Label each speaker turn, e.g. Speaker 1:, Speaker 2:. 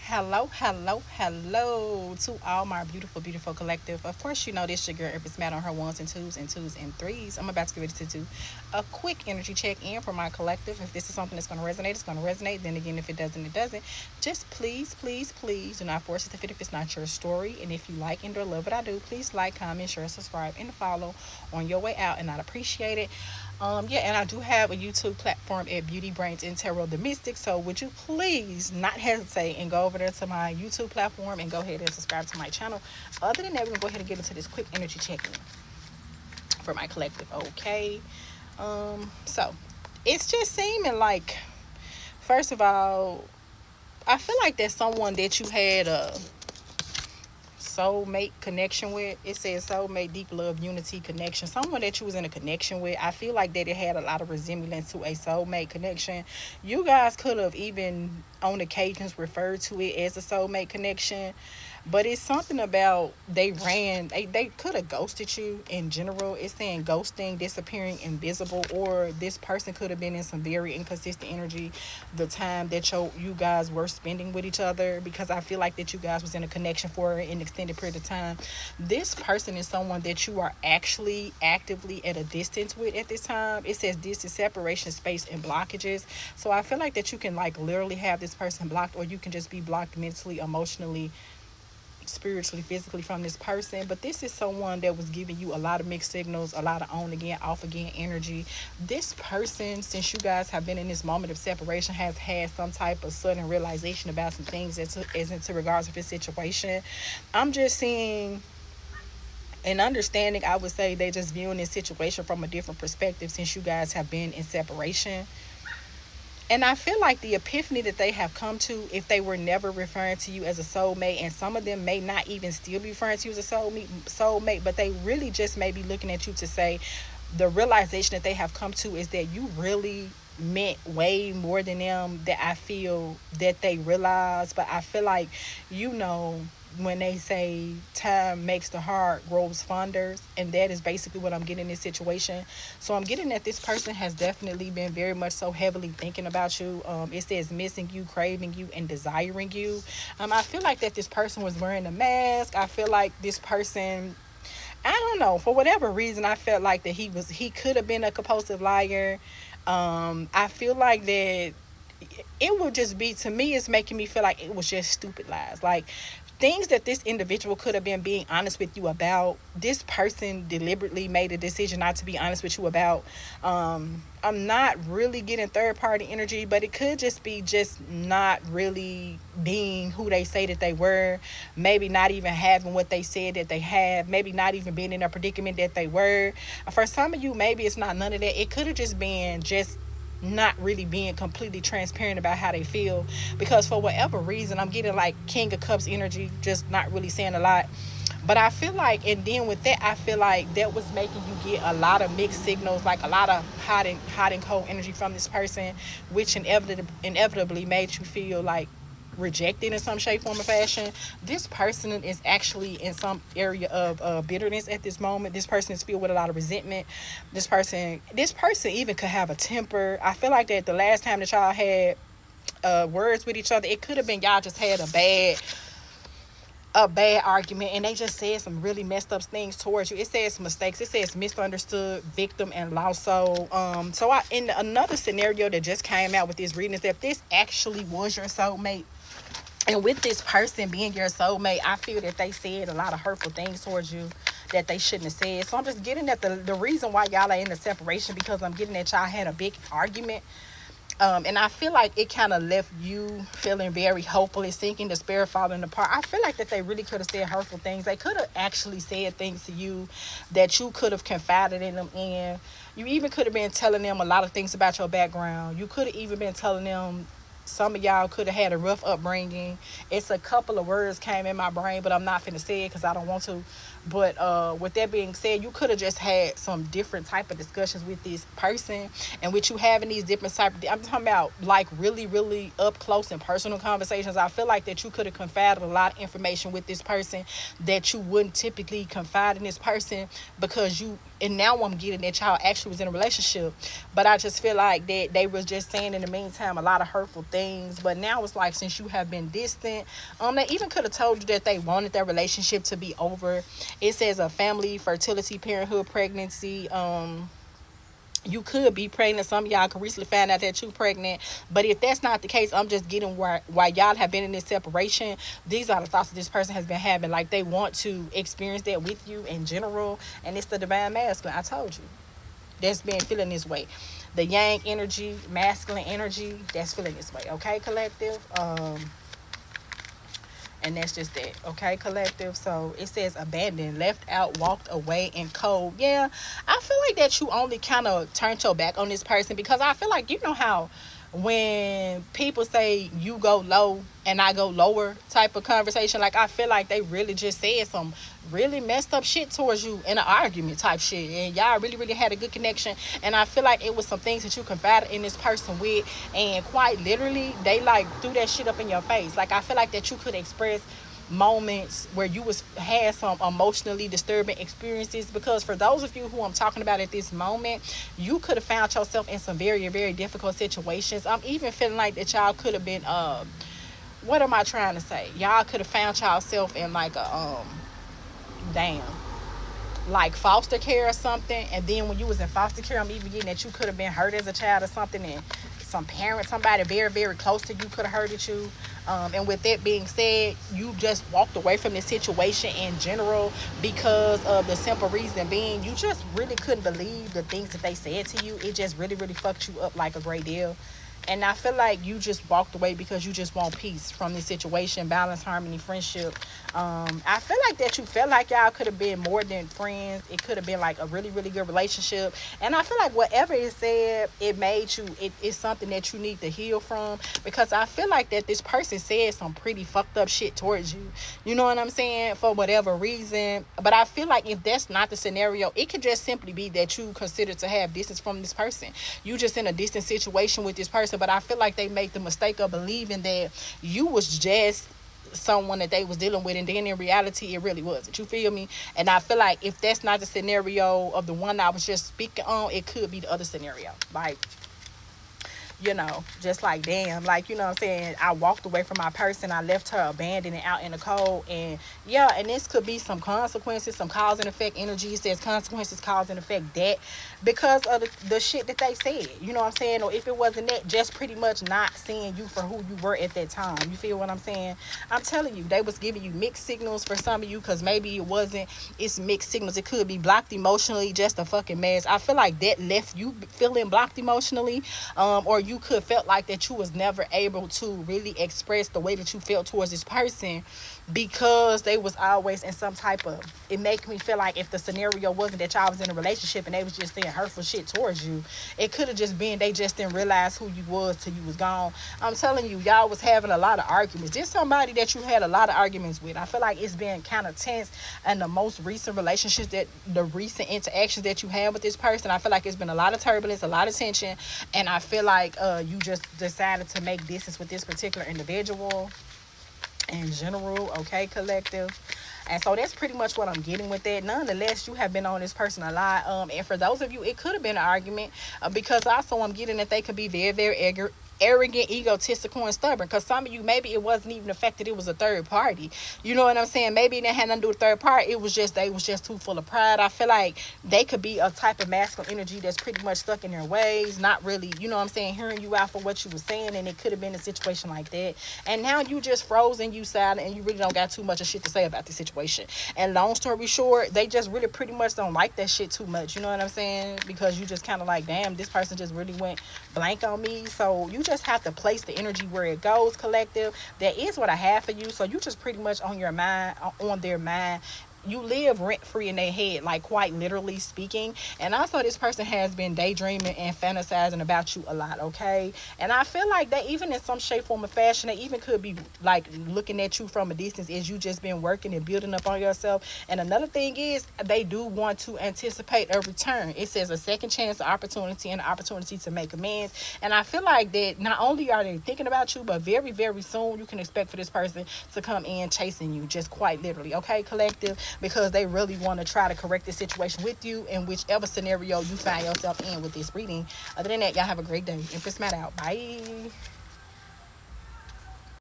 Speaker 1: Hello to all my beautiful collective. Of course, you know this your girl Empress Matt on her ones and twos and threes. I'm about to get ready to do a quick energy check in for my collective. If this is something that's going to resonate, it's going to resonate. Then again, if it doesn't, it doesn't. Just please do not force it to fit if it's not your story. And if you like and or love what I do, please like, comment, share, subscribe, and follow on your way out. And I'd appreciate it. Yeah, and I do have a YouTube platform at Beauty Brains and Tarot the Mystic. So would you please not hesitate and go over there to my YouTube platform and go ahead and subscribe to my channel. Other than that, we're gonna go ahead and get into this quick energy check-in for my collective. Okay. So it's just seeming like, first of all, I feel like there's someone that you had a soulmate connection with. It says soulmate, deep love, unity, connection. Someone that you was in a connection with. I feel like that it had a lot of resemblance to a soulmate connection. You guys could have even on occasions referred to it as a soulmate connection, but it's something about they could have ghosted you in general. It's saying ghosting, disappearing, invisible, or this person could have been in some very inconsistent energy the time that you guys were spending with each other, because I feel like that you guys was in a connection for an extended period of time. This person is someone that you are actually actively at a distance with at this time. It says distance, separation, space, and blockages. So I feel like that you can like literally have this person blocked, or you can just be blocked mentally, emotionally, spiritually, physically from this person. But this is someone that was giving you a lot of mixed signals, a lot of on again, off again energy. This person, since you guys have been in this moment of separation, has had some type of sudden realization about some things as into regards of his situation. I'm just seeing an understanding. I would say they just viewing this situation from a different perspective since you guys have been in separation. And I feel like the epiphany that they have come to, if they were never referring to you as a soulmate, and some of them may not even still be referring to you as a soulmate, but they really just may be looking at you to say, the realization that they have come to is that you really meant way more than them, that I feel that they realize. But I feel like, you know, when they say time makes the heart grows fonder, and that is basically what I'm getting in this situation. So I'm getting that this person has definitely been very much so heavily thinking about you. It says missing you, craving you, and desiring you. I feel like that this person was wearing a mask. I feel like this person, I don't know, for whatever reason, I felt like that he could have been a compulsive liar. I feel like that it would just be, to me, it's making me feel like it was just stupid lies, like things that this individual could have been being honest with you about. This person deliberately made a decision not to be honest with you about. I'm not really getting third party energy, but it could just be just not really being who they say that they were. Maybe not even having what they said that they have. Maybe not even being in a predicament that they were. For some of you, maybe it's not none of that. It could have just been just not really being completely transparent about how they feel, because for whatever reason I'm getting like King of Cups energy, just not really saying a lot. But I feel like, and then with that, I feel like that was making you get a lot of mixed signals, like a lot of hot and cold energy from this person, which inevitably made you feel like rejected in some shape, form, or fashion. This person is actually in some area of bitterness at this moment. This person is filled with a lot of resentment. This person even could have a temper. I feel like that the last time that y'all had words with each other, it could have been y'all just had a bad argument, and they just said some really messed up things towards you. It says mistakes. It says misunderstood, victim, and lost soul. So I, in another scenario that just came out with this reading, is that if this actually was your soulmate, and with this person being your soulmate, I feel that they said a lot of hurtful things towards you that they shouldn't have said. So I'm just getting that the reason why y'all are in the separation, because I'm getting that y'all had a big argument. And I feel like it kind of left you feeling very hopeless, sinking, despair, falling apart. I feel like that they really could have said hurtful things. They could have actually said things to you that you could have confided in them in. You even could have been telling them a lot of things about your background. You could have even been telling them, some of y'all could have had a rough upbringing. It's a couple of words came in my brain, but I'm not finna say it because I don't want to. But with that being said, you could have just had some different type of discussions with this person, and with you having these different type of, I'm talking about like really, really up close and personal conversations. I feel like that you could have confided a lot of information with this person that you wouldn't typically confide in this person, because and now I'm getting that y'all actually was in a relationship. But I just feel like that they was just saying in the meantime a lot of hurtful things. But now it's like, since you have been distant, they even could have told you that they wanted their relationship to be over. It says a family, fertility, parenthood, pregnancy. You could be pregnant. Some of y'all could recently find out that you pregnant. But if that's not the case, I'm just getting why y'all have been in this separation. These are the thoughts that this person has been having. Like, they want to experience that with you in general. And it's the divine masculine. I told you. That's been feeling this way. The yang energy, masculine energy, that's feeling this way. Okay, collective? And that's just that. Okay, collective? So it says abandoned, left out, walked away, and cold. Yeah, I feel like that you only kind of turned your back on this person, because I feel like, you know how when people say you go low and I go lower type of conversation, like, I feel like they really just said some really messed up shit towards you in an argument type shit, and y'all really really had a good connection. And I feel like it was some things that you confided in this person with, and quite literally they like threw that shit up in your face. Like, I feel like that you could express moments where you had some emotionally disturbing experiences, because for those of you who I'm talking about at this moment, you could have found yourself in some very very difficult situations. I'm even feeling like that y'all could have been what am I trying to say, y'all could have found yourself in like a damn, like foster care or something. And then when you was in foster care, I'm even getting that you could have been hurt as a child or something, and some parent, somebody very very close to you could have hurted you. And with that being said, you just walked away from the situation in general, because of the simple reason being you just really couldn't believe the things that they said to you. It just really really fucked you up like a great deal. And I feel like you just walked away because you just want peace from this situation, balance, harmony, friendship. I feel like that you felt like y'all could have been more than friends. It could have been like a really, really good relationship. And I feel like whatever it said, it made you, it's something that you need to heal from. Because I feel like that this person said some pretty fucked up shit towards you. You know what I'm saying? For whatever reason. But I feel like if that's not the scenario, it could just simply be that you consider to have distance from this person. You just in a distant situation with this person. But I feel like they made the mistake of believing that you was just someone that they was dealing with, and then in reality it really wasn't. You feel me? And I feel like if that's not the scenario of the one I was just speaking on, it could be the other scenario. Like, you know, just like, damn, like, you know what I'm saying, I walked away from my person, I left her abandoned and out in the cold. And yeah, and this could be some consequences, some cause and effect energy. It says consequences, cause and effect, that because of the shit that they said, you know what I'm saying? Or if it wasn't that, just pretty much not seeing you for who you were at that time. You feel what I'm saying? I'm telling you, they was giving you mixed signals for some of you, because maybe it wasn't, it's mixed signals. It could be blocked emotionally, just a fucking mess. I feel like that left you feeling blocked emotionally, or you could felt like that you was never able to really express the way that you felt towards this person, because they was always in some type of, it make me feel like if the scenario wasn't that y'all was in a relationship and they was just saying hurtful shit towards you, it could have just been they just didn't realize who you was till you was gone. I'm telling you, y'all was having a lot of arguments. There's somebody that you had a lot of arguments with. I feel like it's been kind of tense, and the most recent relationships, that the recent interactions that you had with this person, I feel like it's been a lot of turbulence, a lot of tension. And I feel like you just decided to make distance with this particular individual in general. Okay, collective? And so that's pretty much what I'm getting with that. Nonetheless, you have been on this person a lot. And for those of you, it could have been an argument, because also I'm getting that they could be very, very arrogant, egotistical, and stubborn. Because some of you, maybe it wasn't even the fact that it was a third party. You know what I'm saying? Maybe it had nothing to do with third party. It was just, they was just too full of pride. I feel like they could be a type of masculine energy that's pretty much stuck in their ways, not really, you know what I'm saying, hearing you out for what you were saying. And it could have been a situation like that. And now you just frozen, you silent, and you really don't got too much of shit to say about the situation. And long story short, they just really pretty much don't like that shit too much. You know what I'm saying? Because you just kind of like, damn, this person just really went blank on me. So you just have to place the energy where it goes, collective. That is what I have for you. So you just pretty much on your mind, on their mind. You live rent-free in their head, like quite literally speaking. And also this person has been daydreaming and fantasizing about you a lot, okay? And I feel like they, even in some shape, form, or fashion, they even could be like looking at you from a distance as you just been working and building up on yourself. And another thing is, they do want to anticipate a return. It says a second chance, opportunity, and an opportunity to make amends. And I feel like that not only are they thinking about you, but very, very soon you can expect for this person to come in chasing you, just quite literally, okay, collective? because they really want to try to correct the situation with you in whichever scenario you find yourself in with this reading. Other than that, y'all have a great day. Empress Matt out. Bye.